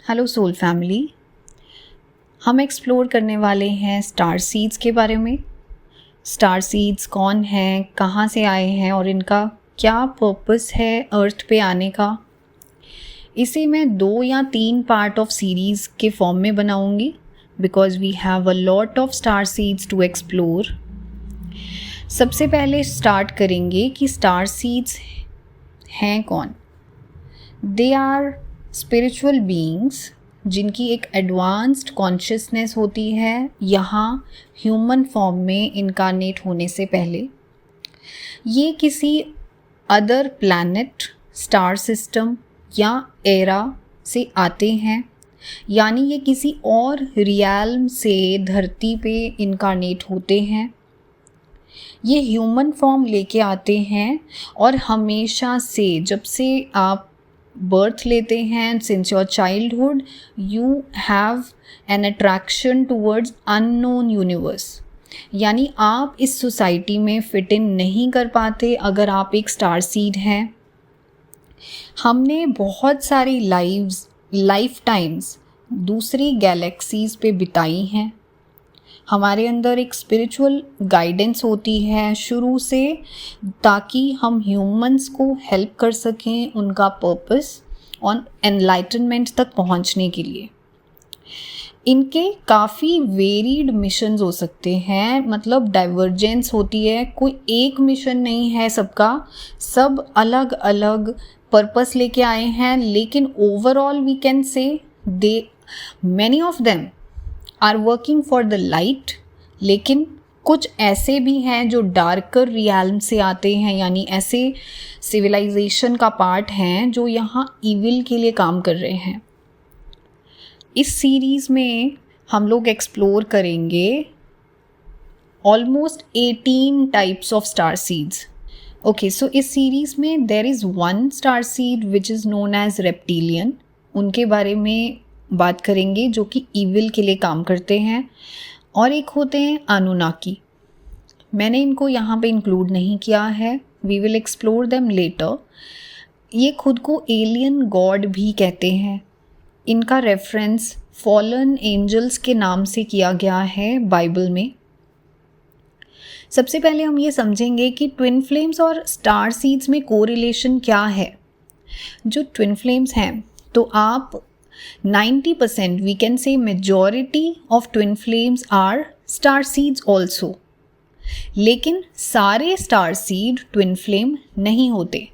Hello soul family. हम explore करने वाले हैं स्टार सीड्स के बारे में। स्टार सीड्स कौन हैं, कहाँ से आए हैं और इनका क्या पर्पस है अर्थ पे आने का। इसे मैं 2 या 3 पार्ट ऑफ सीरीज़ के फॉर्म में बनाऊंगी because we have a lot of star seeds to explore. सबसे पहले स्टार्ट करेंगे कि स्टार सीड्स हैं कौन। दे आर स्पिरिचुअल बीइंग्स जिनकी एक एडवांस्ड कॉन्शियसनेस होती है यहाँ ह्यूमन फॉर्म में इनकारनेट होने से पहले। ये किसी अदर प्लैनेट, स्टार सिस्टम या एरा से आते हैं, यानी ये किसी और रियल्म से धरती पे इनकारनेट होते हैं। ये ह्यूमन फॉर्म लेके आते हैं और हमेशा से, जब से आप बर्थ लेते हैं, since your childhood you have an attraction towards unknown universe. यानी आप इस सोसाइटी में फिट इन नहीं कर पाते अगर आप एक स्टार सीड हैं। हमने बहुत सारी लाइफ टाइम्स दूसरी गैलेक्सीज पे बिताई हैं। हमारे अंदर एक स्पिरिचुअल गाइडेंस होती है शुरू से, ताकि हम ह्यूमंस को हेल्प कर सकें उनका पर्पस ऑन एनलाइटनमेंट तक पहुंचने के लिए। इनके काफ़ी वेरीड मिशंस हो सकते हैं, मतलब डाइवर्जेंस होती है, कोई एक मिशन नहीं है सबका, सब अलग अलग पर्पस लेके आए हैं। लेकिन overall we can say they many of them are working for the light. लेकिन कुछ ऐसे भी हैं जो डार्कर रियल्म से आते हैं, यानी ऐसे सिविलाइजेशन का पार्ट हैं जो यहाँ इविल के लिए काम कर रहे हैं। इस सीरीज़ में हम लोग एक्सप्लोर करेंगे almost 18 types of star seeds. Okay, so इस सीरीज़ में there is one star seed which is known as reptilian. उनके बारे में बात करेंगे जो कि इविल के लिए काम करते हैं। और एक होते हैं अनुनाकी। मैंने इनको यहाँ पे इंक्लूड नहीं किया है, we will explore them later. ये खुद को एलियन गॉड भी कहते हैं। इनका रेफरेंस फॉलन एंजल्स के नाम से किया गया है बाइबल में। सबसे पहले हम ये समझेंगे कि ट्विन फ्लेम्स और स्टार सीड्स में कोरिलेशन क्या है। जो ट्विन फ्लेम्स हैं, तो आप 90% we can say majority of twin flames are star seeds also। लेकिन सारे स्टार सीड ट्विन फ्लेम नहीं होते।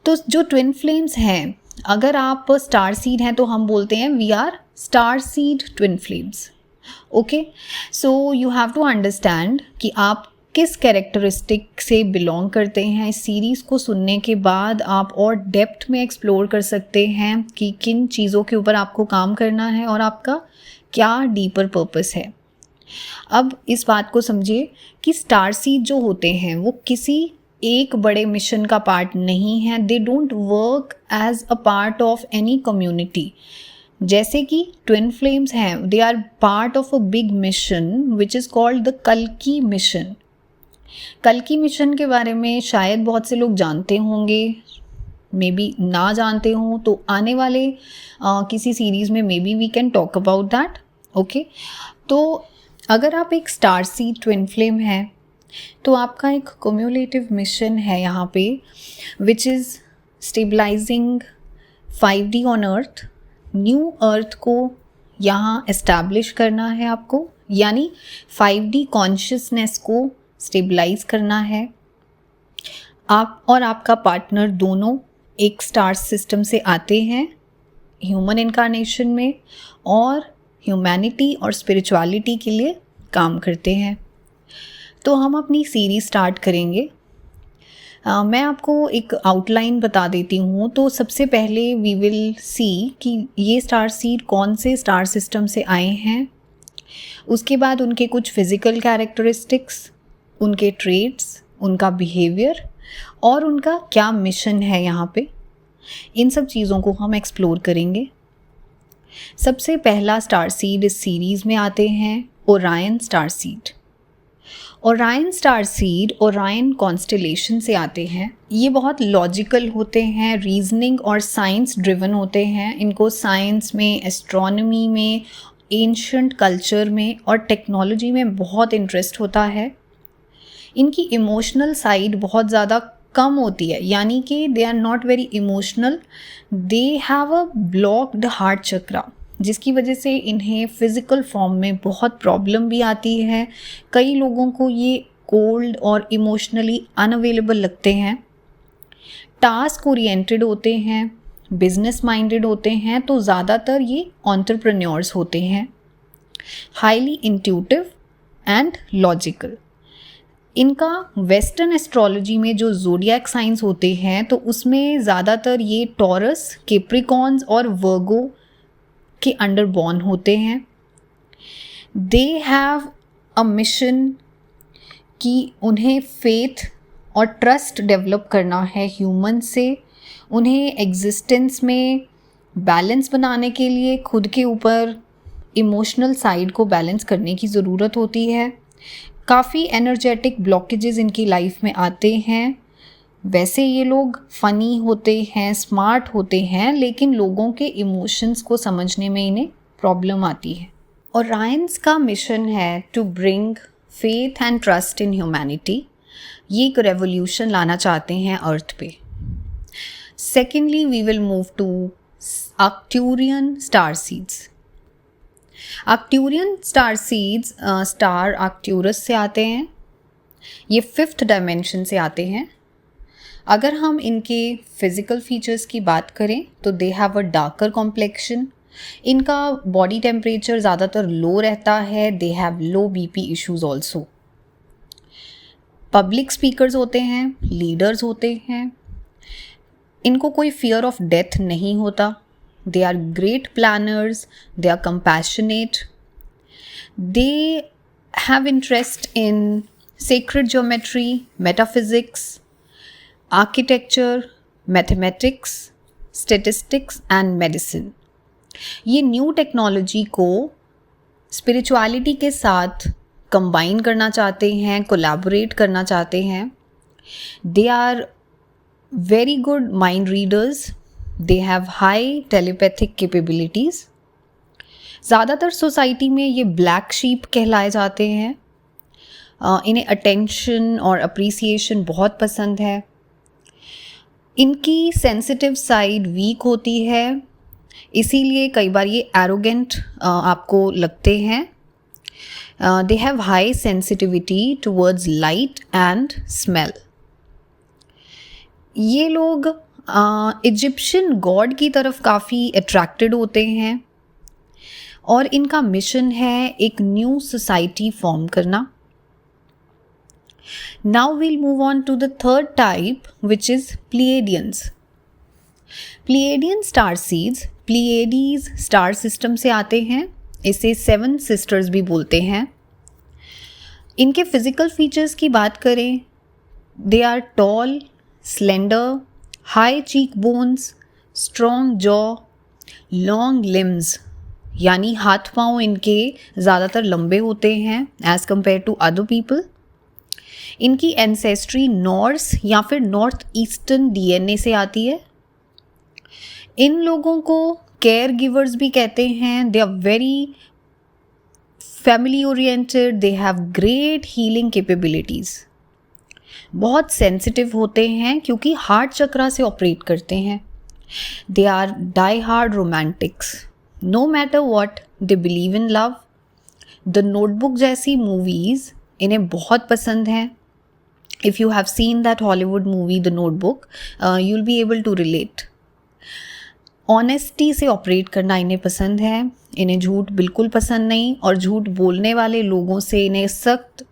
तो जो ट्विन फ्लेम्स हैं, अगर आप स्टार सीड हैं तो हम बोलते हैं we are star seed twin flames. Okay, so you have to understand कि आप किस कैरेक्टरिस्टिक से बिलोंग करते हैं। इस सीरीज़ को सुनने के बाद आप और डेप्थ में एक्सप्लोर कर सकते हैं कि किन चीज़ों के ऊपर आपको काम करना है और आपका क्या डीपर पर्पस है। अब इस बात को समझिए कि स्टार सीड जो होते हैं वो किसी एक बड़े मिशन का पार्ट नहीं है। They don't work as a part of any community. जैसे कि ट्विन फ्लेम्स हैं, they are part of a big mission which is called the कल्कि मिशन। कल्कि मिशन के बारे में शायद बहुत से लोग जानते होंगे, मे बी ना जानते हों, तो आने वाले किसी सीरीज़ में maybe we can talk about that. Okay, तो अगर आप एक स्टार सीड ट्विन फ्लेम हैं तो आपका एक क्युमुलेटिव मिशन है यहाँ पे, which is stabilizing 5D on earth. New earth को यहाँ एस्टैब्लिश करना है आपको, यानी 5D कॉन्शियसनेस को स्टेबलाइज करना है। आप और आपका पार्टनर दोनों एक स्टार सिस्टम से आते हैं ह्यूमन इनकारनेशन में और ह्यूमैनिटी और स्पिरिचुअलिटी के लिए काम करते हैं। तो हम अपनी सीरीज स्टार्ट करेंगे। मैं आपको एक आउटलाइन बता देती हूँ। तो सबसे पहले वी विल सी कि ये स्टार सीड कौन से स्टार सिस्टम से आए हैं। उसके बाद उनके कुछ फिज़िकल कैरेक्टरिस्टिक्स, उनके ट्रेड्स, उनका बिहेवियर और उनका क्या मिशन है यहाँ पे। इन सब चीज़ों को हम एक्सप्लोर करेंगे। सबसे पहला स्टार सीड इस सीरीज़ में आते हैं Orion star seed. Orion star seed Orion constellation से आते हैं। ये बहुत लॉजिकल होते हैं, रीजनिंग और साइंस ड्रिवन होते हैं। इनको साइंस में, एस्ट्रोनॉमी में, एंशंट कल्चर में और टेक्नोलॉजी में बहुत इंटरेस्ट होता है। इनकी इमोशनल साइड बहुत ज़्यादा कम होती है, यानी कि they are not very emotional. They have a blocked heart chakra, जिसकी वजह से इन्हें फिज़िकल फॉर्म में बहुत प्रॉब्लम भी आती है। कई लोगों को ये कोल्ड और इमोशनली अनअवेलेबल लगते हैं। टास्क ओरिएंटेड होते हैं, बिजनेस माइंडेड होते हैं, तो ज़्यादातर ये एंटरप्रेन्योर्स होते हैं। Highly intuitive and logical. इनका वेस्टर्न एस्ट्रोलॉजी में जो ज़ोडिएक साइंस होते हैं तो उसमें ज़्यादातर ये टॉरस, कैप्रिकॉर्न्स और वर्गो के अंडर बॉर्न होते हैं। दे हैव अ मिशन कि उन्हें फेथ और ट्रस्ट डेवलप करना है ह्यूमन से। उन्हें एग्जिस्टेंस में बैलेंस बनाने के लिए खुद के ऊपर इमोशनल साइड को बैलेंस करने की ज़रूरत होती है। काफ़ी एनर्जेटिक ब्लॉकेजेस इनकी लाइफ में आते हैं। वैसे ये लोग फ़नी होते हैं, स्मार्ट होते हैं, लेकिन लोगों के इमोशंस को समझने में इन्हें प्रॉब्लम आती है। और रायंस का मिशन है to bring faith and trust in humanity. ये एक रेवोल्यूशन लाना चाहते हैं अर्थ पे। Secondly we will move to Arcturian star seeds. Arcturian star seeds star Arcturus से आते हैं। ये 5th डायमेंशन से आते हैं। अगर हम इनके फिज़िकल फीचर्स की बात करें तो they have a darker complexion. इनका बॉडी टेम्परेचर ज़्यादातर लो रहता है। They have low BP issues also. Public speakers होते हैं, लीडर्स होते हैं। इनको कोई फियर ऑफ डेथ नहीं होता। They are great planners, they are compassionate, they have interest in sacred geometry, metaphysics, architecture, mathematics, statistics and medicine. ये new technology को स्पिरिचुअलिटी के साथ कंबाइन करना चाहते हैं, कोलैबोरेट करना चाहते हैं। They are very good mind readers. They have high telepathic capabilities. ज़्यादातर सोसाइटी में ये ब्लैक शीप कहलाए जाते हैं। इन्हें अटेंशन और अप्रिसिएशन बहुत पसंद है। इनकी सेंसिटिव साइड वीक होती है, इसीलिए कई बार ये एरोगेंट आपको लगते हैं। They have high sensitivity towards light and smell. ये लोग इजिप्शियन गॉड की तरफ काफ़ी अट्रैक्टेड होते हैं और इनका मिशन है एक न्यू सोसाइटी फॉर्म करना। Now we'll move on to the third type which is Pleiadians. Pleiadian star seeds Pleiades star system से आते हैं। इसे 7 सिस्टर्स भी बोलते हैं। इनके फिजिकल फीचर्स की बात करें, they are tall, slender, high cheekbones, strong jaw, long limbs, यानी हाथ पाँव इनके ज़्यादातर लंबे होते हैं as compare to other people. इनकी एंसेस्ट्री नॉर्स या फिर नॉर्थ ईस्टर्न डीएनए से आती है। इन लोगों को केयर गिवर्स भी कहते हैं। They are very family oriented, they have great healing capabilities. बहुत सेंसिटिव होते हैं क्योंकि हार्ट चक्रा से ऑपरेट करते हैं। They are die hard romantics. No matter what they believe in love. The notebook जैसी मूवीज़ इन्हें बहुत पसंद हैं। If you have seen that Hollywood movie the notebook, you will be able to relate. Honesty से operate करना इन्हें पसंद है। इन्हें झूठ बिल्कुल पसंद नहीं और झूठ बोलने वाले लोगों से इन्हें सख्त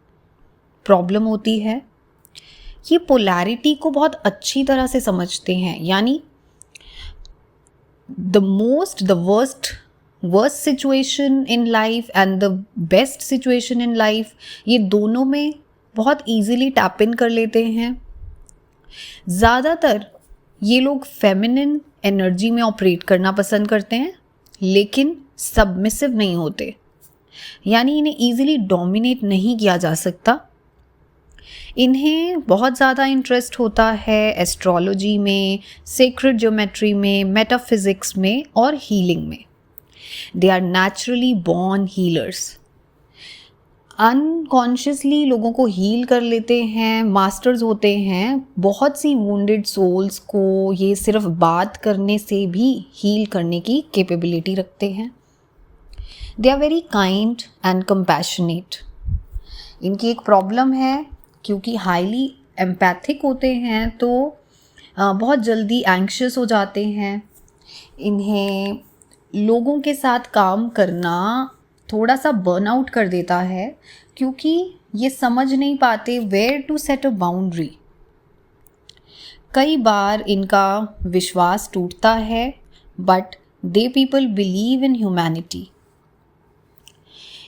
प्रॉब्लम होती है। ये पोलैरिटी को बहुत अच्छी तरह से समझते हैं, यानी the worst situation in life and the best situation in life, ये दोनों में बहुत ईजीली टैप इन कर लेते हैं। ज़्यादातर ये लोग फेमिनिन एनर्जी में ऑपरेट करना पसंद करते हैं, लेकिन सबमिसिव नहीं होते, यानी इन्हें ईजिली डोमिनेट नहीं किया जा सकता। इन्हें बहुत ज़्यादा इंटरेस्ट होता है एस्ट्रोलॉजी में, सेक्रेड ज्योमेट्री में, मेटाफिज़िक्स में और हीलिंग में। They are naturally born healers. Unconsciously लोगों को हील कर लेते हैं, मास्टर्स होते हैं। बहुत सी वुंडेड सोल्स को ये सिर्फ बात करने से भी हील करने की कैपेबिलिटी रखते हैं। They are very kind and compassionate. इनकी एक प्रॉब्लम है, क्योंकि हाईली एम्पैथिक होते हैं तो बहुत जल्दी एंग्शियस हो जाते हैं। इन्हें लोगों के साथ काम करना थोड़ा सा बर्नआउट कर देता है, क्योंकि ये समझ नहीं पाते where to set a boundary. कई बार इनका विश्वास टूटता है, but they people believe in humanity.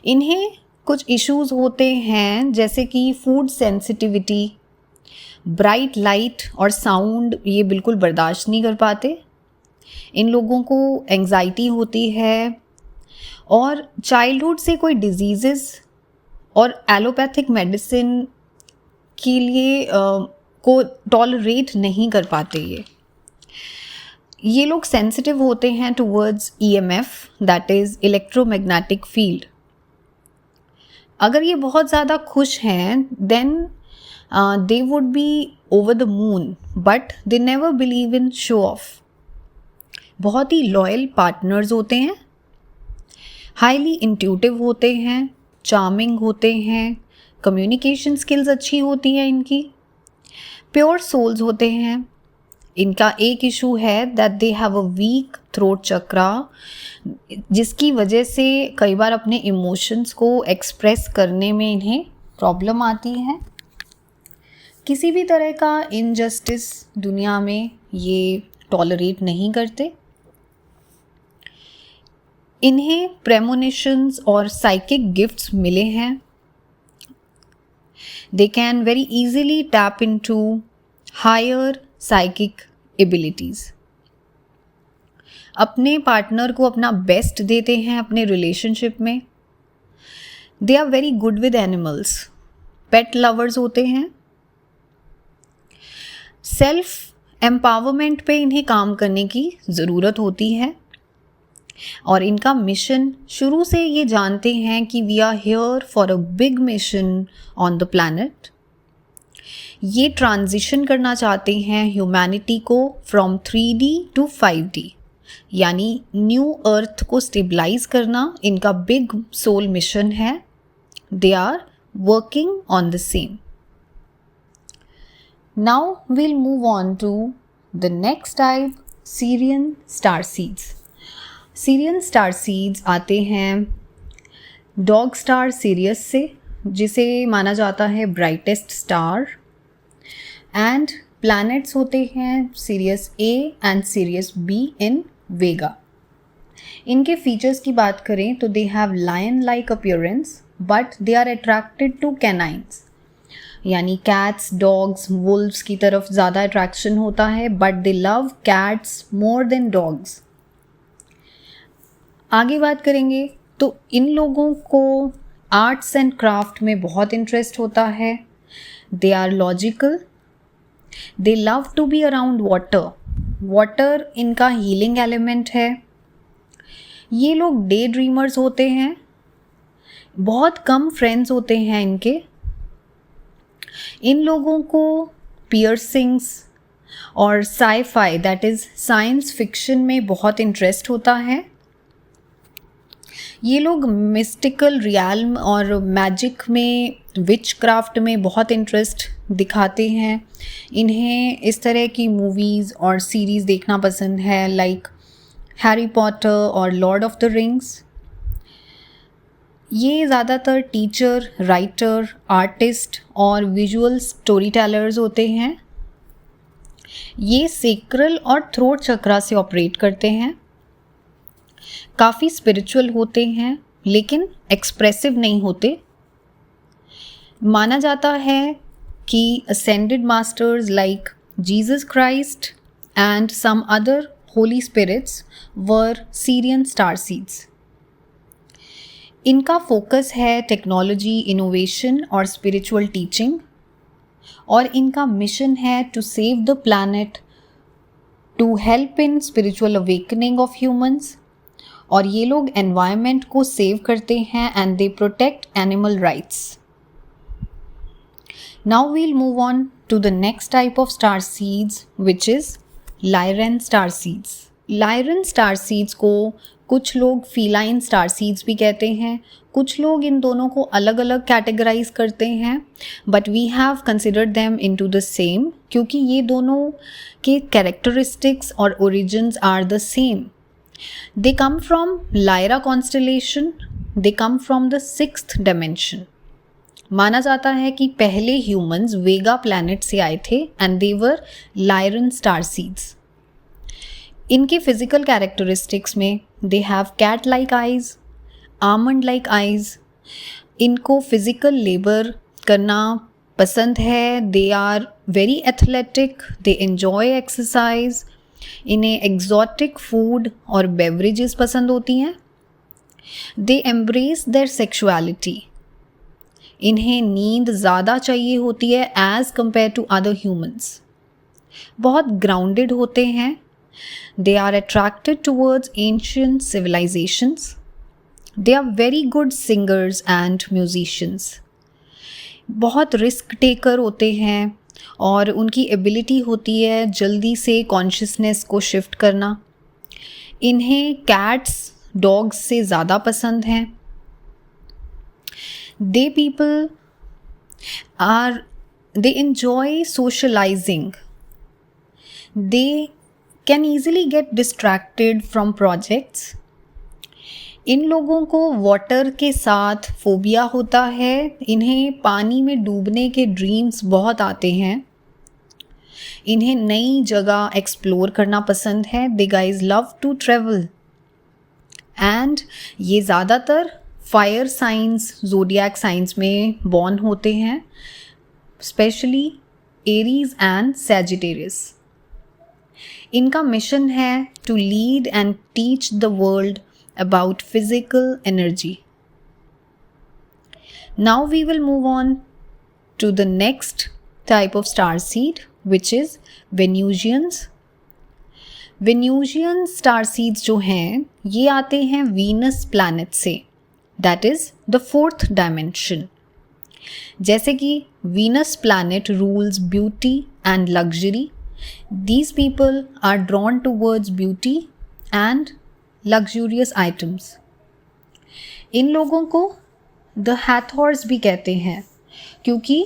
इन्हें कुछ इश्यूज होते हैं, जैसे कि फूड सेंसिटिविटी, ब्राइट लाइट और साउंड ये बिल्कुल बर्दाश्त नहीं कर पाते। इन लोगों को एंग्जाइटी होती है, और चाइल्डहुड से कोई डिजीज़ेस और एलोपैथिक मेडिसिन के लिए को टॉलरेट नहीं कर पाते। ये लोग सेंसिटिव होते हैं towards EMF, that is electromagnetic field. अगर ये बहुत ज़्यादा खुश हैं then they would be over the moon, but they never believe in show off. बहुत ही लॉयल पार्टनर्स होते हैं, हाईली इंट्यूटिव होते हैं, चार्मिंग होते हैं, कम्युनिकेशन स्किल्स अच्छी होती है इनकी, प्योर सोल्स होते हैं। इनका एक इशू है that they have a weak throat chakra, जिसकी वजह से कई बार अपने इमोशंस को एक्सप्रेस करने में इन्हें प्रॉब्लम आती है। किसी भी तरह का इनजस्टिस दुनिया में ये टॉलरेट नहीं करते। इन्हें प्रेमोनिशंस और साइकिक गिफ्ट्स मिले हैं। They can very easily tap into higher psychic abilities. अपने पार्टनर को अपना बेस्ट देते हैं अपने रिलेशनशिप में। They are very good with animals, pet lovers होते हैं। सेल्फ एम्पावरमेंट पे इन्हें काम करने की ज़रूरत होती है, और इनका मिशन शुरू से ये जानते हैं कि we are here for a big mission on the planet. ये ट्रांजिशन करना चाहते हैं ह्यूमैनिटी को फ्रॉम 3D टू 5D, यानी न्यू अर्थ को स्टेबलाइज करना इनका बिग सोल मिशन है। They are working on the same. Now we'll move on to the next type, Sirian star seeds. Sirian star seeds आते हैं dog star serious से, जिसे माना जाता है ब्राइटेस्ट स्टार, एंड प्लैनेट्स होते हैं Sirius A and Sirius B in Vega. इनके फीचर्स की बात करें तो they have lion like appearance, but they are attracted to canines, यानी कैट्स, डॉग्स, वुल्व्स की तरफ ज़्यादा अट्रैक्शन होता है, but they love cats more than dogs. आगे बात करेंगे तो इन लोगों को आर्ट्स एंड क्राफ्ट में बहुत इंटरेस्ट होता है। They are logical, they love to be around water. Water इनका हीलिंग एलिमेंट है। ये लोग डे ड्रीमर्स होते हैं, बहुत कम फ्रेंड्स होते हैं इनके। इन लोगों को पियर्सिंग्स और sci-fi, that is science fiction में बहुत इंटरेस्ट होता है। ये लोग मिस्टिकल रियल्म और मैजिक में, विच क्राफ्ट में बहुत इंटरेस्ट दिखाते हैं। इन्हें इस तरह की मूवीज़ और सीरीज़ देखना पसंद है, लाइक हैरी पॉटर और लॉर्ड ऑफ द रिंग्स। ये ज़्यादातर टीचर, राइटर, आर्टिस्ट और विजुअल स्टोरी टेलर्स होते हैं। ये सेक्रल और थ्रोट चक्रा से ऑपरेट करते हैं। काफ़ी स्पिरिचुअल होते हैं, लेकिन एक्सप्रेसिव नहीं होते। माना जाता है कि ascended masters like Jesus Christ and some other holy spirits were Sirian star seeds. इनका फोकस है टेक्नोलॉजी, इनोवेशन और स्पिरिचुअल टीचिंग। और इनका मिशन है to save the planet, to help in spiritual awakening of humans. और ये लोग environment को सेव करते हैं and they protect animal rights. Now we'll move on to the next type of star seeds which is Lyran star seeds. लायरन star seeds को कुछ लोग feline star seeds भी कहते हैं, कुछ लोग इन दोनों को अलग अलग कैटेगराइज करते हैं, but we have considered them into the same क्योंकि ये दोनों के कैरेक्टरिस्टिक्स और origins are the same. They come from Lyra constellation, they come from the 6th dimension। माना जाता है कि पहले ह्यूमंस वेगा प्लैनेट से आए थे and they were Lyran star seeds. इनके फिजिकल कैरेक्टरिस्टिक्स में they have cat like eyes, almond like eyes. इनको फिजिकल लेबर करना पसंद है, they are very athletic, they enjoy exercise. इन्हें एग्जॉटिक फूड और बेवरेजेस पसंद होती हैं। They embrace their sexuality. इन्हें नींद ज़्यादा चाहिए होती है as compare to other humans. बहुत ग्राउंडेड होते हैं। They are attracted towards ancient civilizations. They are very good singers and musicians. बहुत रिस्क टेकर होते हैं और उनकी एबिलिटी होती है जल्दी से कॉन्शियसनेस को शिफ्ट करना। इन्हें कैट्स डॉग्स से ज़्यादा पसंद हैं। They enjoy socializing. They can easily get distracted from projects. इन लोगों को वाटर के साथ फोबिया होता है। इन्हें पानी में डूबने के ड्रीम्स बहुत आते हैं। इन्हें नई जगह एक्सप्लोर करना पसंद है। They guys love to travel and ये ज़्यादातर फायर साइंस, ज़ोडिएक साइंस में बॉर्न होते हैं, स्पेशली एरीज एंड सैजिटेरियस। इनका मिशन है to lead and teach the world about physical energy. Now we will move on to the next type of star seed which is Venusians. Venusian star seeds जो हैं ये आते हैं Venus planet से, that is the 4th dimension। जैसे कि Venus planet rules beauty and luxury, these people are drawn towards beauty and luxurious items. इन लोगों को the Hathors भी कहते हैं क्योंकि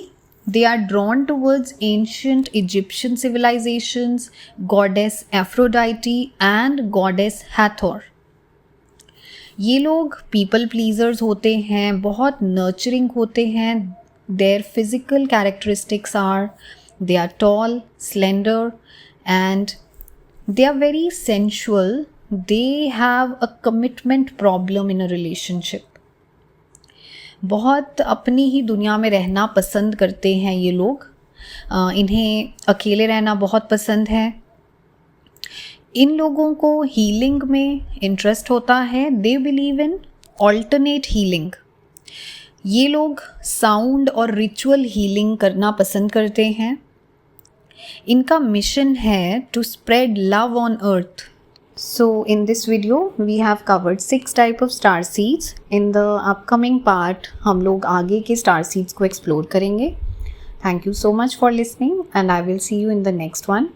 they are drawn towards ancient Egyptian civilizations, goddess Aphrodite and goddess Hathor. ये लोग people pleasers होते हैं, बहुत nurturing होते हैं। Their physical characteristics are they are tall, slender and they are very sensual. They have a commitment problem in a relationship. बहुत अपनी ही दुनिया में रहना पसंद करते हैं ये लोग। इन्हें अकेले रहना बहुत पसंद है। इन लोगों को हीलिंग में इंटरेस्ट होता है। दे बिलीव इन ऑल्टरनेट हीलिंग। ये लोग साउंड और रिचुअल हीलिंग करना पसंद करते हैं। इनका मिशन है to spread love on earth. So in this video we have covered 6 type of star seeds. In the upcoming part हम लोग आगे के star seeds को explore करेंगे. Thank you so much for listening and I will see you in the next one.